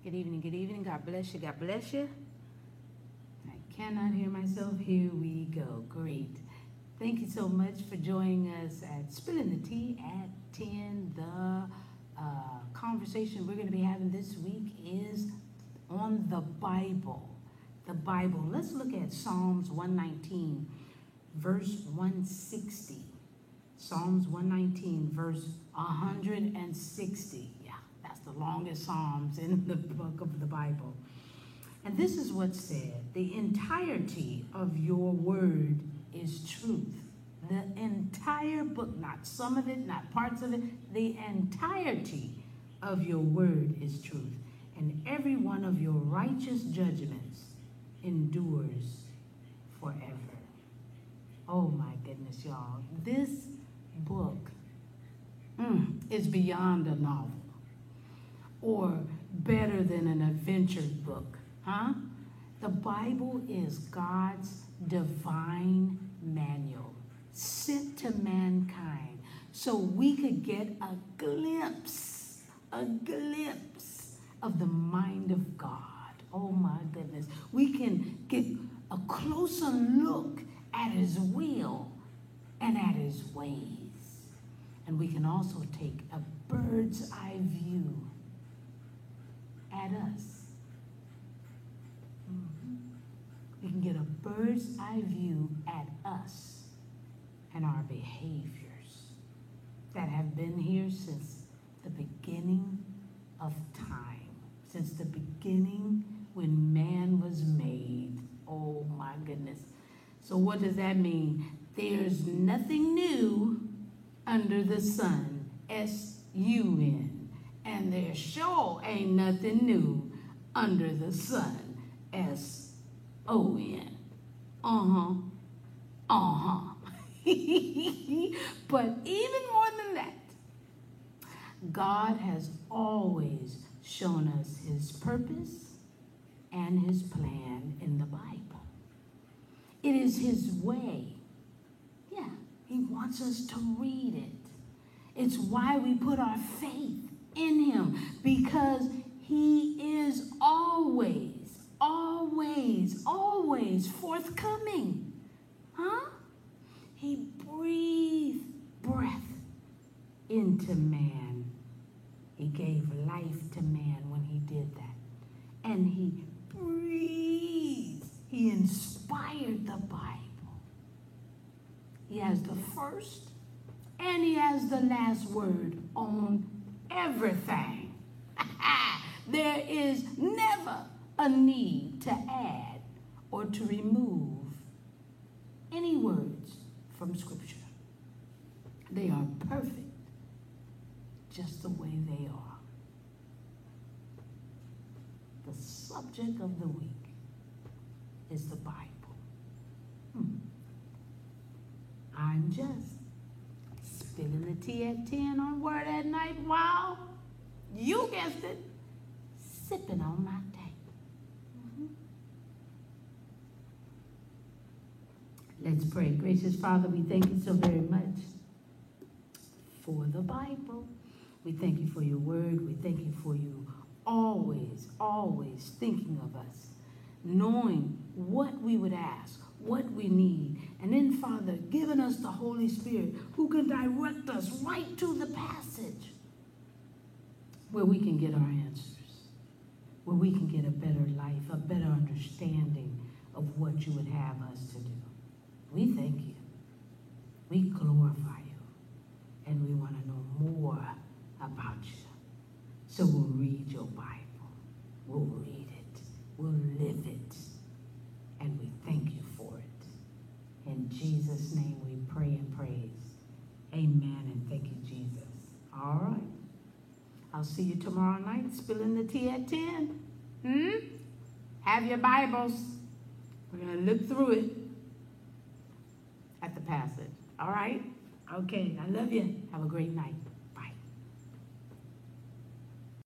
Good evening, good evening. God bless you, God bless you. I cannot hear myself. Here we go. Great. Thank you so much for joining us at Spilling the Tea at 10. The conversation we're going to be having this week is on the Bible. The Bible. Let's look at Psalms 119, verse 160. Psalms 119, verse 160. Yeah, that's the longest Psalms in the book of the Bible. And this is what's said: the entirety of your word is truth. The entire book, not some of it, not parts of it, the entirety of your word is truth. And every one of your righteous judgments endures forever. Oh my goodness, y'all. This book is beyond a novel or better than an adventure book, huh? The Bible is God's divine manual sent to mankind so we could get a glimpse of the mind of God. Oh my goodness. We can get a closer look at his will and at his ways. And we can also take a bird's eye view at us. We can get a bird's eye view at us and our behaviors that have been here since the beginning of time, since the beginning when man was made. Oh my goodness. So what does that mean? There's nothing new under the sun, S-U-N. And there sure ain't nothing new under the sun, S-O-N. But even more than that, God has always shown us his purpose and his plan in the Bible. It is his way. Yeah, he wants us to read it. It's why we put our faith in him, because he is always forthcoming. Huh? He breathed breath into man. He gave life to man when he did that. And he breathed. He inspired the Bible. He has the first and he has the last word on everything. There is never a need to add or to remove any words from Scripture. They are perfect just the way they are. The subject of the week is the Bible. I'm just spilling the tea at 10 on Word at Night while, you guessed it, sipping on my day. Let's pray. Gracious Father, we thank you so very much for the Bible. We thank you for your word. We thank you for you always thinking of us, knowing what we would ask, what we need, and then, Father, giving us the Holy Spirit who can direct us right to the passage where we can get our answers, where we can get a better life, a better understanding of what you would have us to do. We thank you. We glorify you. And we want to know more about you. So we'll read your Bible. We'll read it. We'll live it. And we thank you for it. In Jesus' name we pray and praise. Amen, and thank you, Jesus. All right. I'll see you tomorrow night, spilling the tea at 10. Have your Bibles. We're going to look through it at the passage. All right? Okay, I love you. Have a great night.